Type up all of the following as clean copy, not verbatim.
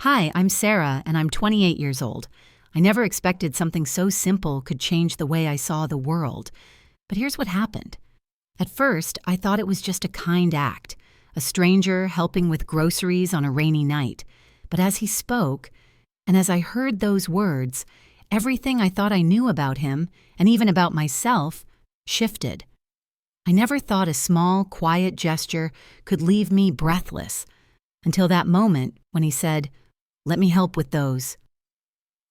Hi, I'm Sarah, and I'm 28 years old. I never expected something so simple could change the way I saw the world. But here's what happened. At first, I thought it was just a kind act, a stranger helping with groceries on a rainy night. But as he spoke, and as I heard those words, everything I thought I knew about him, and even about myself, shifted. I never thought a small, quiet gesture could leave me breathless, until that moment when he said, "Let me help with those."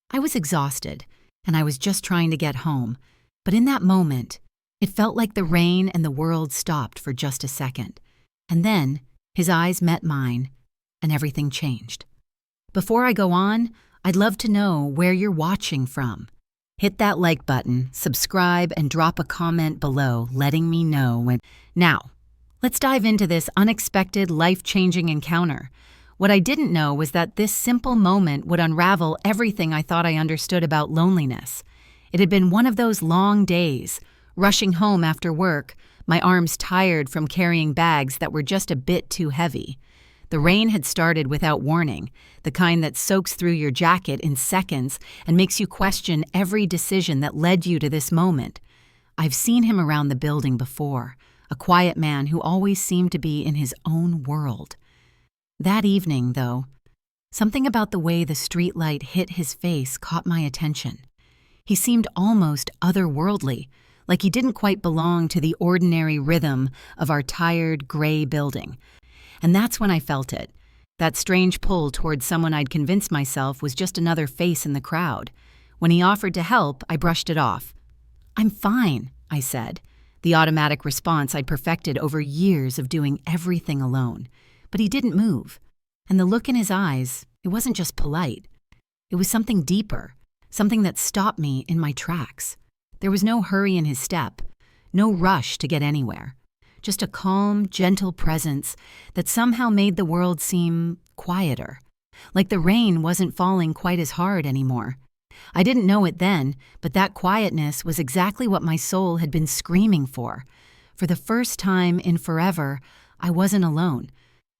I was exhausted, and I was just trying to get home. But in that moment, it felt like the rain and the world stopped for just a second. And then, his eyes met mine, and everything changed. Before I go on, I'd love to know where you're watching from. Hit that like button, subscribe, and drop a comment below letting me know when. Now, let's dive into this unexpected, life-changing encounter. What I didn't know was that this simple moment would unravel everything I thought I understood about loneliness. It had been one of those long days, rushing home after work, my arms tired from carrying bags that were just a bit too heavy. The rain had started without warning, the kind that soaks through your jacket in seconds and makes you question every decision that led you to this moment. I've seen him around the building before, a quiet man who always seemed to be in his own world. That evening, though, something about the way the streetlight hit his face caught my attention. He seemed almost otherworldly, like he didn't quite belong to the ordinary rhythm of our tired, gray building. And that's when I felt it, that strange pull towards someone I'd convinced myself was just another face in the crowd. When he offered to help, I brushed it off. "I'm fine," I said, the automatic response I'd perfected over years of doing everything alone. But he didn't move, and the look in his eyes, it wasn't just polite. It was something deeper, something that stopped me in my tracks. There was no hurry in his step, no rush to get anywhere. Just a calm, gentle presence that somehow made the world seem quieter, like the rain wasn't falling quite as hard anymore. I didn't know it then, but that quietness was exactly what my soul had been screaming for. For the first time in forever, I wasn't alone.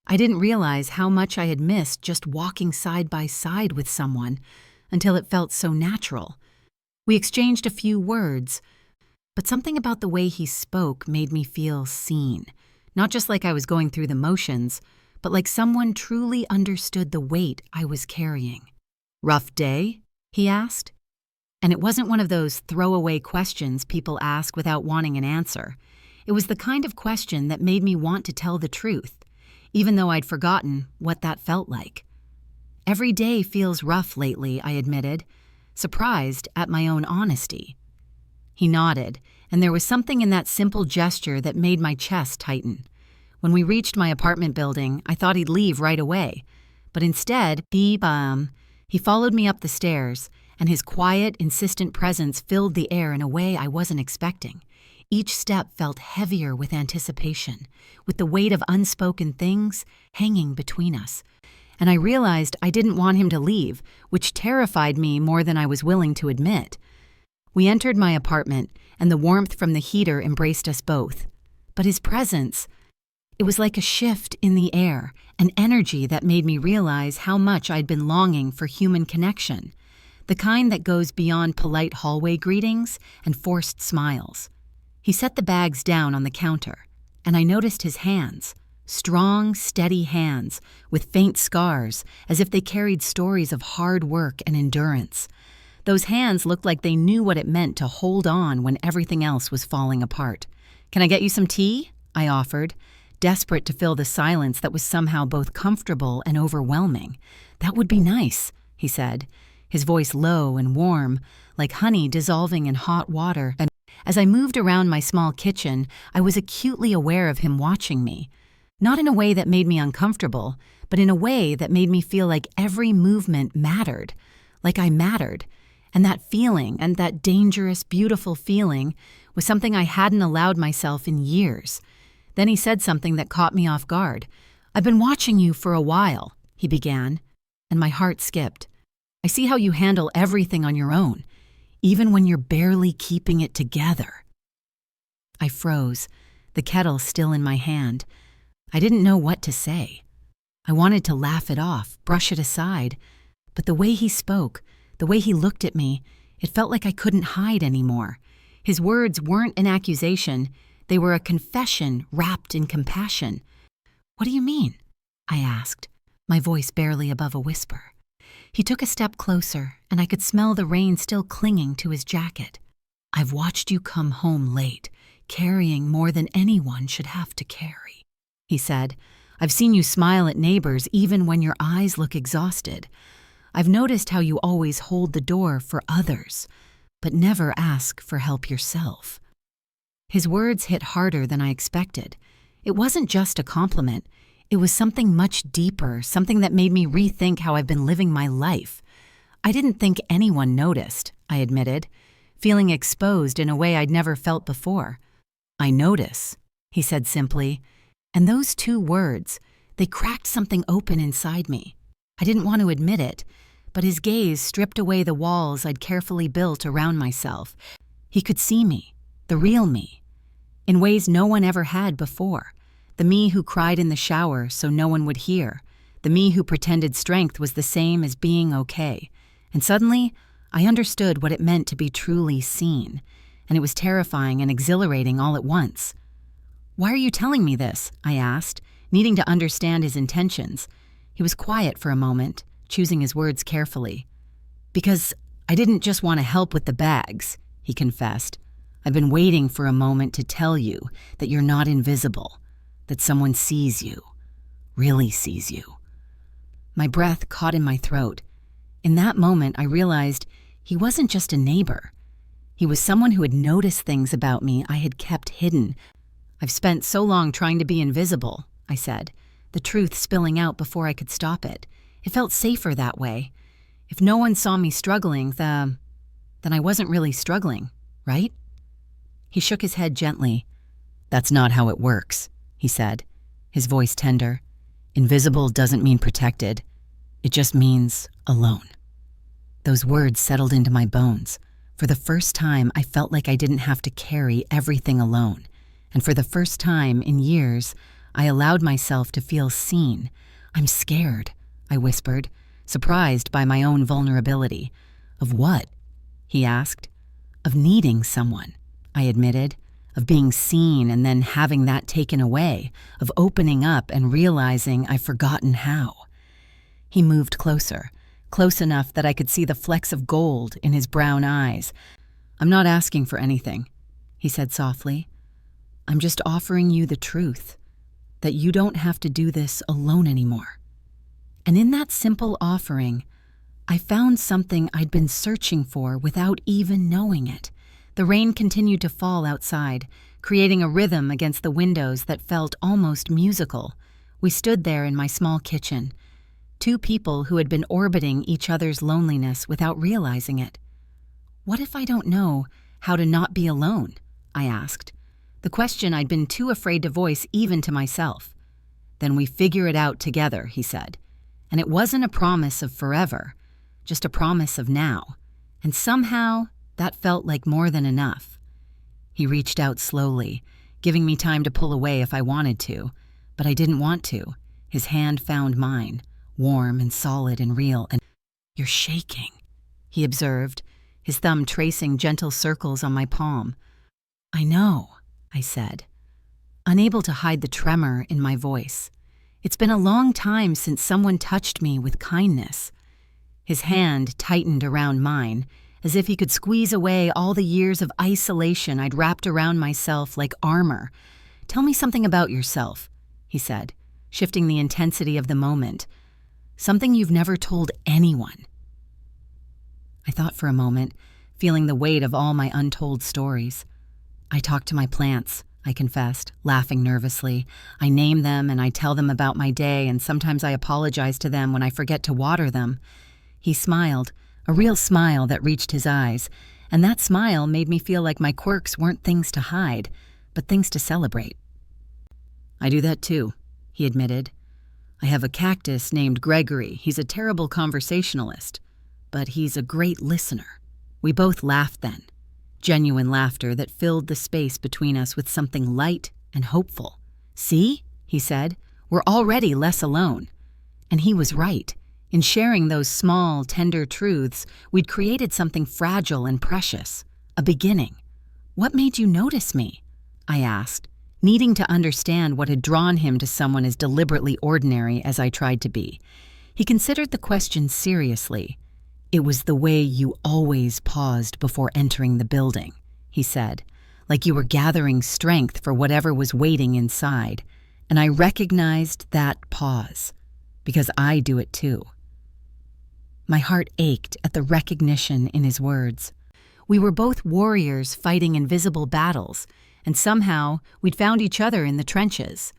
I didn't realize how much I had missed just walking side by side with someone until it felt so natural. We exchanged a few words, but something about the way he spoke made me feel seen, not just like I was going through the motions, but like someone truly understood the weight I was carrying. "Rough day?" he asked. And it wasn't one of those throwaway questions people ask without wanting an answer. It was the kind of question that made me want to tell the truth, even though I'd forgotten what that felt like. "Every day feels rough lately," I admitted, surprised at my own honesty. He nodded, and there was something in that simple gesture that made my chest tighten. When we reached my apartment building, I thought he'd leave right away. But instead, he followed me up the stairs, and his quiet, insistent presence filled the air in a way I wasn't expecting. Each step felt heavier with anticipation, with the weight of unspoken things hanging between us. And I realized I didn't want him to leave, which terrified me more than I was willing to admit. We entered my apartment, and the warmth from the heater embraced us both. But his presence, it was like a shift in the air, an energy that made me realize how much I'd been longing for human connection, the kind that goes beyond polite hallway greetings and forced smiles. He set the bags down on the counter, and I noticed his hands, strong, steady hands with faint scars, as if they carried stories of hard work and endurance. Those hands looked like they knew what it meant to hold on when everything else was falling apart. "Can I get you some tea?" I offered, desperate to fill the silence that was somehow both comfortable and overwhelming. "That would be nice," he said, his voice low and warm, like honey dissolving in hot water. And as I moved around my small kitchen, I was acutely aware of him watching me. Not in a way that made me uncomfortable, but in a way that made me feel like every movement mattered, like I mattered. And that feeling, and that dangerous, beautiful feeling, was something I hadn't allowed myself in years. Then he said something that caught me off guard. "I've been watching you for a while," he began, and my heart skipped. "I see how you handle everything on your own, even when you're barely keeping it together." I froze, the kettle still in my hand. I didn't know what to say. I wanted to laugh it off, brush it aside, but the way he spoke, the way he looked at me, it felt like I couldn't hide anymore. His words weren't an accusation, they were a confession wrapped in compassion. "What do you mean?" I asked, my voice barely above a whisper. He took a step closer, and I could smell the rain still clinging to his jacket. "I've watched you come home late, carrying more than anyone should have to carry," he said. "I've seen you smile at neighbors even when your eyes look exhausted. I've noticed how you always hold the door for others, but never ask for help yourself." His words hit harder than I expected. It wasn't just a compliment. It was something much deeper, something that made me rethink how I've been living my life. I didn't think anyone noticed, I admitted, feeling exposed in a way I'd never felt before. "I notice," he said simply, and those two words, they cracked something open inside me. I didn't want to admit it, but his gaze stripped away the walls I'd carefully built around myself. He could see me, the real me, in ways no one ever had before. The me who cried in the shower so no one would hear. The me who pretended strength was the same as being okay. And suddenly, I understood what it meant to be truly seen. And it was terrifying and exhilarating all at once. "Why are you telling me this?" I asked, needing to understand his intentions. He was quiet for a moment, choosing his words carefully. "Because I didn't just want to help with the bags," he confessed. "I've been waiting for a moment to tell you that you're not invisible. That someone sees you, really sees you." My breath caught in my throat. In that moment, I realized he wasn't just a neighbor. He was someone who had noticed things about me I had kept hidden. "I've spent so long trying to be invisible," I said, the truth spilling out before I could stop it. It felt safer that way. If no one saw me struggling, then I wasn't really struggling, right? He shook his head gently. "That's not how it works," he said, his voice tender. "Invisible doesn't mean protected. It just means alone." Those words settled into my bones. For the first time, I felt like I didn't have to carry everything alone. And for the first time in years, I allowed myself to feel seen. "I'm scared," I whispered, surprised by my own vulnerability. "Of what?" he asked. "Of needing someone," I admitted. "Of being seen and then having that taken away. Of opening up and realizing I've forgotten how." He moved closer, close enough that I could see the flecks of gold in his brown eyes. "I'm not asking for anything," he said softly. "I'm just offering you the truth, that you don't have to do this alone anymore." And in that simple offering, I found something I'd been searching for without even knowing it. The rain continued to fall outside, creating a rhythm against the windows that felt almost musical. We stood there in my small kitchen, two people who had been orbiting each other's loneliness without realizing it. "What if I don't know how to not be alone?" I asked, the question I'd been too afraid to voice even to myself. "Then we figure it out together," he said. And it wasn't a promise of forever, just a promise of now. And somehow, that felt like more than enough. He reached out slowly, giving me time to pull away if I wanted to, but I didn't want to. His hand found mine, warm and solid and real, and "You're shaking," he observed, his thumb tracing gentle circles on my palm. "I know," I said, unable to hide the tremor in my voice. "It's been a long time since someone touched me with kindness." His hand tightened around mine, as if he could squeeze away all the years of isolation I'd wrapped around myself like armor. "Tell me something about yourself," he said, shifting the intensity of the moment. "Something you've never told anyone." I thought for a moment, feeling the weight of all my untold stories. "I talk to my plants," I confessed, laughing nervously. "I name them and I tell them about my day, and sometimes I apologize to them when I forget to water them." He smiled, a real smile that reached his eyes, and that smile made me feel like my quirks weren't things to hide, but things to celebrate. "I do that too," he admitted. "I have a cactus named Gregory. He's a terrible conversationalist, but he's a great listener." We both laughed then, genuine laughter that filled the space between us with something light and hopeful. "See?" he said. "We're already less alone." And he was right. In sharing those small, tender truths, we'd created something fragile and precious, a beginning. "What made you notice me?" I asked, needing to understand what had drawn him to someone as deliberately ordinary as I tried to be. He considered the question seriously. "It was the way you always paused before entering the building," he said, like you were gathering strength for whatever was waiting inside. And I recognized that pause, because I do it too. My heart ached at the recognition in his words. We were both warriors fighting invisible battles, and somehow we'd found each other in the trenches.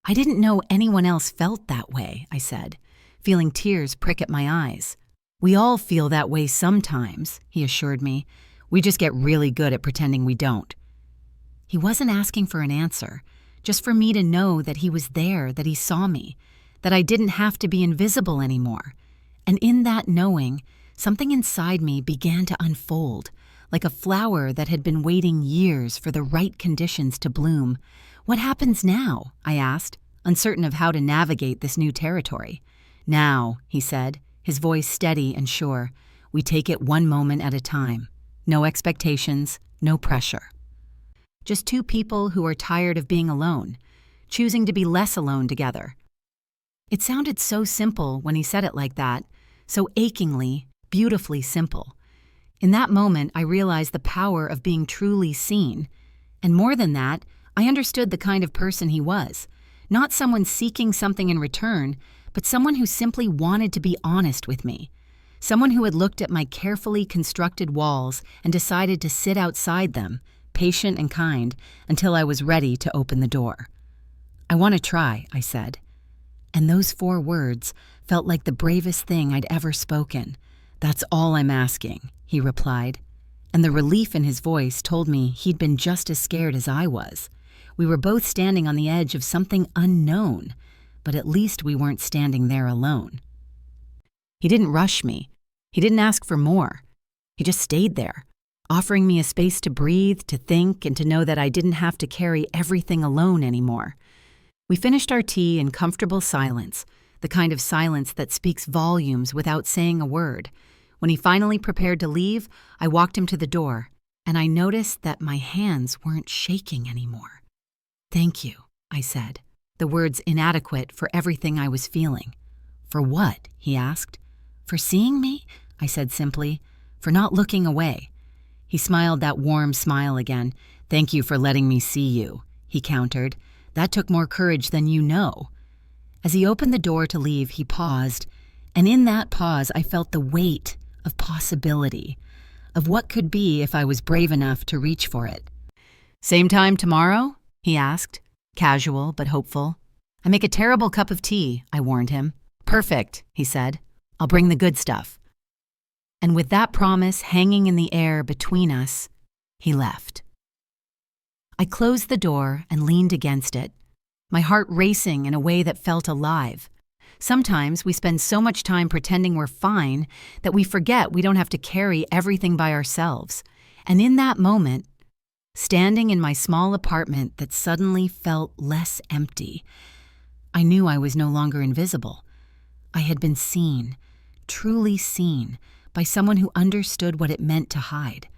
"I didn't know anyone else felt that way," I said, feeling tears prick at my eyes. "We all feel that way sometimes," he assured me. "We just get really good at pretending we don't." He wasn't asking for an answer, just for me to know that he was there, that he saw me, that I didn't have to be invisible anymore. And in that knowing, something inside me began to unfold, like a flower that had been waiting years for the right conditions to bloom. "What happens now?" I asked, uncertain of how to navigate this new territory. "Now," he said, his voice steady and sure, "we take it one moment at a time. No expectations, no pressure. Just two people who are tired of being alone, choosing to be less alone together." It sounded so simple when he said it like that, so achingly, beautifully simple. In that moment, I realized the power of being truly seen. And more than that, I understood the kind of person he was. Not someone seeking something in return, but someone who simply wanted to be honest with me. Someone who had looked at my carefully constructed walls and decided to sit outside them, patient and kind, until I was ready to open the door. "I want to try," I said. And those 4 words felt like the bravest thing I'd ever spoken. "That's all I'm asking," he replied. And the relief in his voice told me he'd been just as scared as I was. We were both standing on the edge of something unknown, but at least we weren't standing there alone. He didn't rush me. He didn't ask for more. He just stayed there, offering me a space to breathe, to think, and to know that I didn't have to carry everything alone anymore. We finished our tea in comfortable silence, the kind of silence that speaks volumes without saying a word. When he finally prepared to leave, I walked him to the door, and I noticed that my hands weren't shaking anymore. "Thank you," I said, the words inadequate for everything I was feeling. "For what?" he asked. "For seeing me?" I said simply. "For not looking away." He smiled that warm smile again. "Thank you for letting me see you," he countered. "That took more courage than you know." As he opened the door to leave, he paused, and in that pause I felt the weight of possibility, of what could be if I was brave enough to reach for it. "Same time tomorrow?" he asked, casual but hopeful. "I make a terrible cup of tea," I warned him. "Perfect," he said. "I'll bring the good stuff." And with that promise hanging in the air between us, he left. I closed the door and leaned against it, my heart racing in a way that felt alive. Sometimes we spend so much time pretending we're fine that we forget we don't have to carry everything by ourselves. And in that moment, standing in my small apartment that suddenly felt less empty, I knew I was no longer invisible. I had been seen, truly seen, by someone who understood what it meant to hide,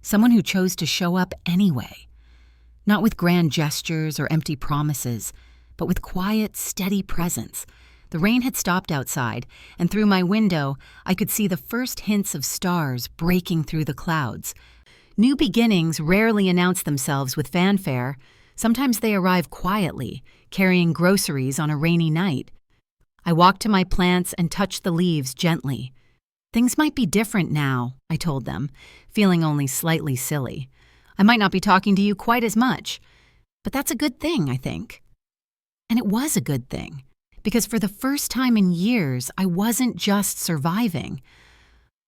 someone who chose to show up anyway. Not with grand gestures or empty promises, but with quiet, steady presence. The rain had stopped outside, and through my window, I could see the first hints of stars breaking through the clouds. New beginnings rarely announce themselves with fanfare. Sometimes they arrive quietly, carrying groceries on a rainy night. I walked to my plants and touched the leaves gently. "Things might be different now," I told them, feeling only slightly silly. "I might not be talking to you quite as much, but that's a good thing, I think." And it was a good thing, because for the first time in years, I wasn't just surviving.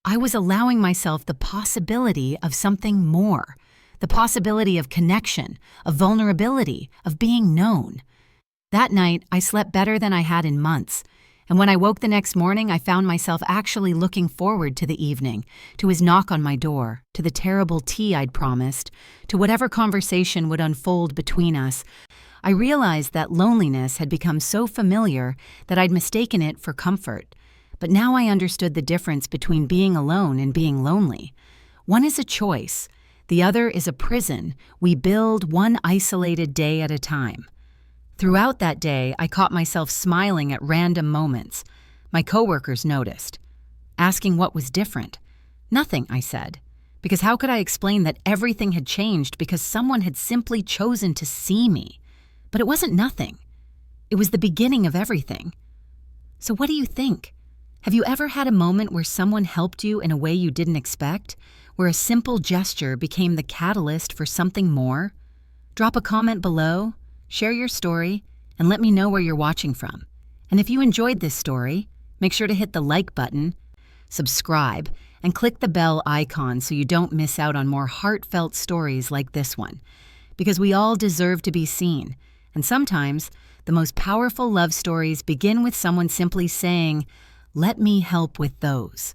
I was allowing myself the possibility of something more, the possibility of connection, of vulnerability, of being known. That night, I slept better than I had in months, and when I woke the next morning, I found myself actually looking forward to the evening, to his knock on my door, to the terrible tea I'd promised, to whatever conversation would unfold between us. I realized that loneliness had become so familiar that I'd mistaken it for comfort. But now I understood the difference between being alone and being lonely. One is a choice. The other is a prison we build one isolated day at a time. Throughout that day, I caught myself smiling at random moments. My coworkers noticed, asking what was different. Nothing, I said, because how could I explain that everything had changed because someone had simply chosen to see me? But it wasn't nothing. It was the beginning of everything. So what do you think? Have you ever had a moment where someone helped you in a way you didn't expect, where a simple gesture became the catalyst for something more? Drop a comment below, share your story, and let me know where you're watching from. And if you enjoyed this story, make sure to hit the like button, subscribe, and click the bell icon so you don't miss out on more heartfelt stories like this one. Because we all deserve to be seen, and sometimes the most powerful love stories begin with someone simply saying, "Let me help with those."